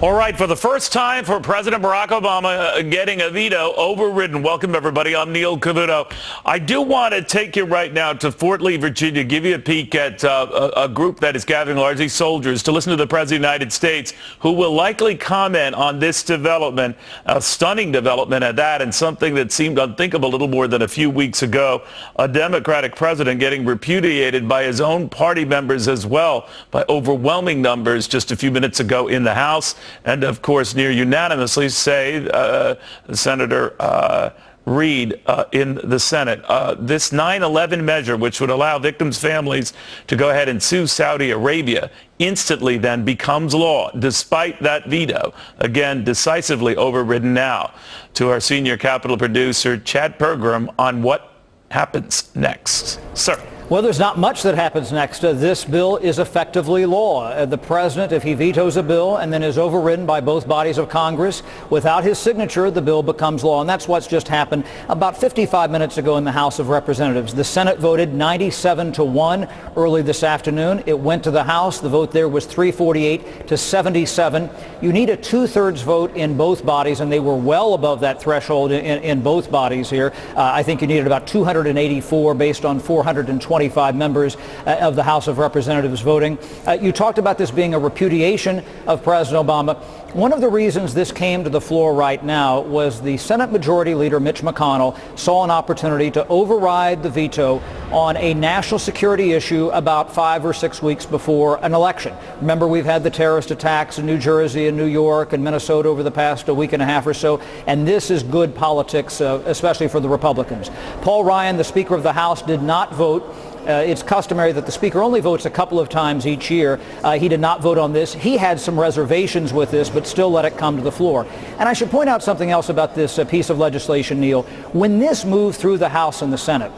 All right, for the first time for President Barack Obama getting a veto overridden. Welcome, everybody. I'm Neil Cavuto. I do want to take you right now to Fort Lee, Virginia, give you a peek at a group that is gathering largely soldiers to listen to the President of the United States, who will likely comment on this development, a stunning development at that, and something that seemed unthinkable a little more than a few weeks ago. A Democratic president getting repudiated by his own party members as well by overwhelming numbers just a few minutes ago in the House. And, of course, near unanimously, say, Senator Reid in the Senate. This 9/11 measure, which would allow victims' families to go ahead and sue Saudi Arabia, instantly then becomes law, despite that veto. Again, decisively overridden now. To our senior Capitol producer, Chad Pergram, on what happens next. Sir. Well, there's not much that happens next. This bill is effectively law. The president, if he vetoes a bill and then is overridden by both bodies of Congress, without his signature, the bill becomes law. And that's what's just happened about 55 minutes ago in the House of Representatives. The Senate voted 97-1 early this afternoon. It went to the House. The vote there was 348-77. You need a two-thirds vote in both bodies, and they were well above that threshold in both bodies here. I think you needed about 284 based on 425 members of the House of Representatives voting. You talked about this being a repudiation of President Obama. One of the reasons this came to the floor right now was the Senate Majority Leader Mitch McConnell saw an opportunity to override the veto on a national security issue about 5 or 6 weeks before an election. Remember, we've had the terrorist attacks in New Jersey and New York and Minnesota over the past week and a half or so, and this is good politics, especially for the Republicans. Paul Ryan, the Speaker of the House, did not vote. It's customary that the Speaker only votes a couple of times each year. He did not vote on this. He had some reservations with this, but still let it come to the floor. And I should point out something else about this piece of legislation, Neil. When this moved through the House and the Senate,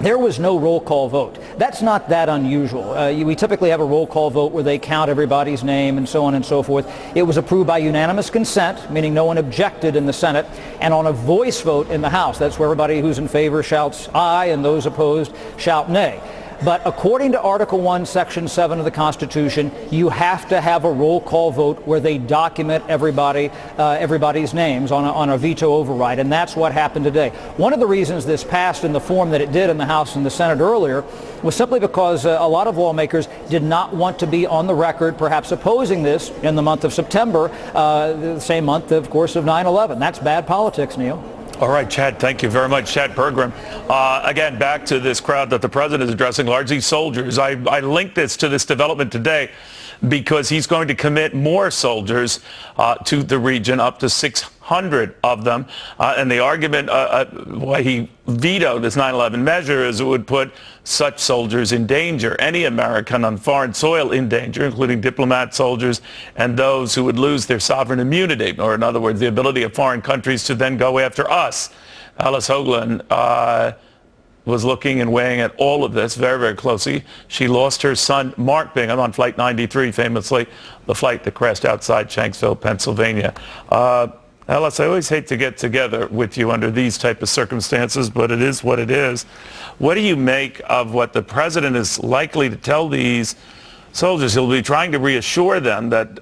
there was no roll call vote. That's not that unusual. We typically have a roll call vote where they count everybody's name and so on and so forth. It was approved by unanimous consent, meaning no one objected in the Senate, and on a voice vote in the House. That's where everybody who's in favor shouts aye and those opposed shout nay. But according to Article 1, Section 7 of the Constitution, you have to have a roll call vote where they document everybody's names on a veto override, and that's what happened today. One of the reasons this passed in the form that it did in the House and the Senate earlier was simply because a lot of lawmakers did not want to be on the record perhaps opposing this in the month of September, the same month, of course, of 9/11. That's bad politics, Neil. All right, Chad, thank you very much. Chad Pergram. Again, back to this crowd that the president is addressing, largely soldiers. I link this to this development today because he's going to commit more soldiers to the region, up to 600 of them. And the argument why he vetoed this 9/11 measure is it would put such soldiers in danger, any American on foreign soil in danger, including diplomat soldiers and those who would lose their sovereign immunity, or in other words, the ability of foreign countries to then go after us. Alice Hoagland was looking and weighing at all of this very, very closely. She lost her son, Mark Bingham, on Flight 93, famously, the flight that crashed outside Shanksville, Pennsylvania. Alice, I always hate to get together with you under these type of circumstances, but it is what it is. What do you make of what the president is likely to tell these soldiers? He'll be trying to reassure them that,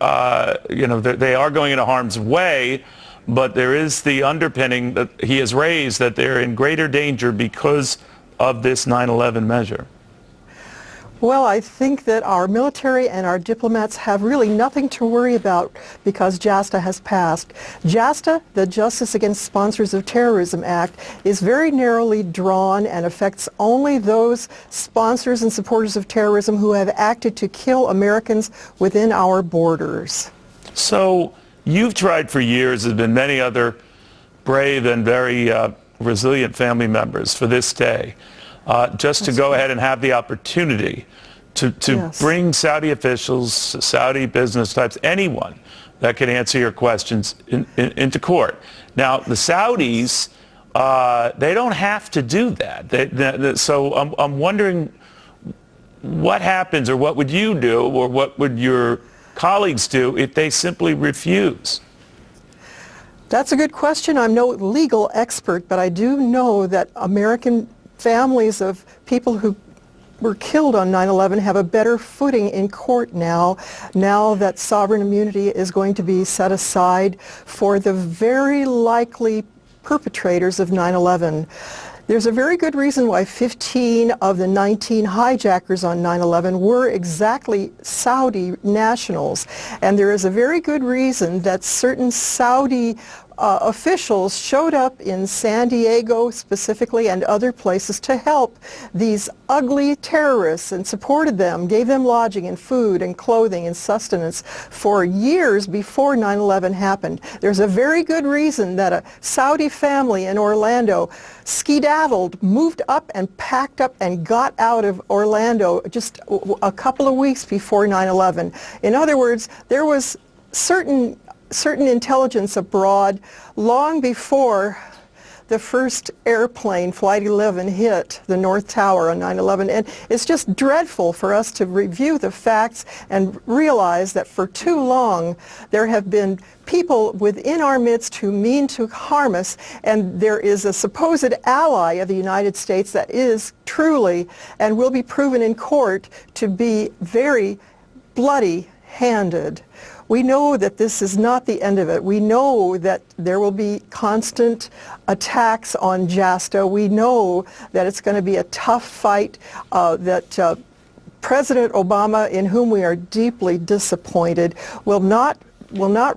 they are going into harm's way, but there is the underpinning that he has raised that they're in greater danger because of this 9/11 measure. Well, I think that our military and our diplomats have really nothing to worry about because JASTA has passed. JASTA, the Justice Against Sponsors of Terrorism Act, is very narrowly drawn and affects only those sponsors and supporters of terrorism who have acted to kill Americans within our borders. So you've tried for years, there's been many other brave and very resilient family members for this day. Just to go ahead and have the opportunity to yes. bring Saudi officials, Saudi business types, anyone that can answer your questions into court. Now, the Saudis, they don't have to do that. So I'm wondering what happens, or what would you do, or what would your colleagues do if they simply refuse? That's a good question. I'm no legal expert, but I do know that American families of people who were killed on 9/11 have a better footing in court now that sovereign immunity is going to be set aside for the very likely perpetrators of 9/11. There's a very good reason why 15 of the 19 hijackers on 9/11 were exactly Saudi nationals. And there is a very good reason that certain Saudi officials showed up in San Diego specifically and other places to help these ugly terrorists and supported them, gave them lodging and food and clothing and sustenance for years before 9/11 happened. There's a very good reason that a Saudi family in Orlando skedaddled, moved up and packed up and got out of Orlando just a couple of weeks before 9/11. In other words, there was certain intelligence abroad long before the first airplane, Flight 11, hit the North Tower on 9/11. And it's just dreadful for us to review the facts and realize that for too long there have been people within our midst who mean to harm us, and there is a supposed ally of the United States that is truly and will be proven in court to be very bloody-handed. We know that this is not the end of it. We know that there will be constant attacks on JASTA. We know that it's going to be a tough fight, that President Obama, in whom we are deeply disappointed, will not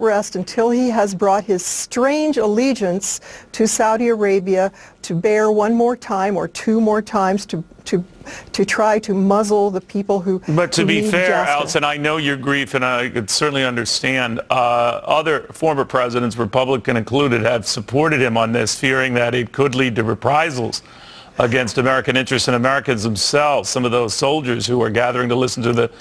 rest until he has brought his strange allegiance to Saudi Arabia to bear one more time or two more times to try to muzzle the people who But to be fair, JASTA. Allison, I know your grief, and I could certainly understand. Other former presidents, Republican included, have supported him on this, fearing that it could lead to reprisals against American interests and Americans themselves. Some of those soldiers who are gathering to listen to the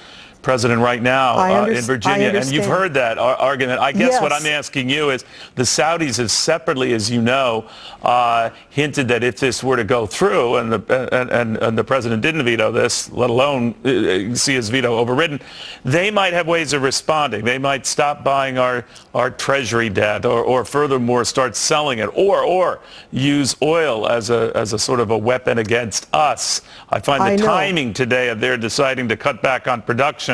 president right now in Virginia, and you've heard that argument. I guess what I'm asking you is, the Saudis have separately, as you know, hinted that if this were to go through and the president didn't veto this, let alone see his veto overridden, they might have ways of responding. They might stop buying our treasury debt, or furthermore start selling it, or use oil as a sort of a weapon against us. I find the timing today of their deciding to cut back on production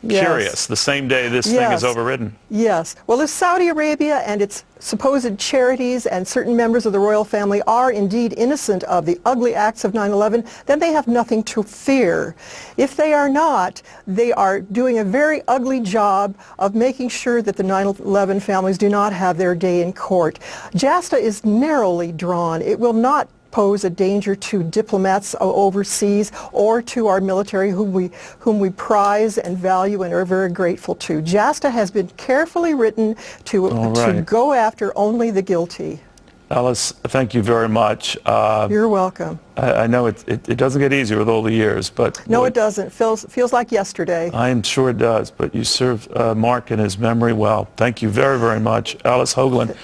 curious, the same day this thing is overridden. Yes. Well, if Saudi Arabia and its supposed charities and certain members of the royal family are indeed innocent of the ugly acts of 9/11, then they have nothing to fear. If they are not, they are doing a very ugly job of making sure that the 9/11 families do not have their day in court. JASTA is narrowly drawn. It will not pose a danger to diplomats overseas or to our military whom we prize and value and are very grateful to. JASTA has been carefully written to go after only the guilty. Alice, thank you very much. You're welcome. I know it doesn't get easier with all the years, but no, it doesn't. Feels like yesterday. I am sure it does, but you serve Mark and his memory well. Thank you very, very much, Alice Hoagland.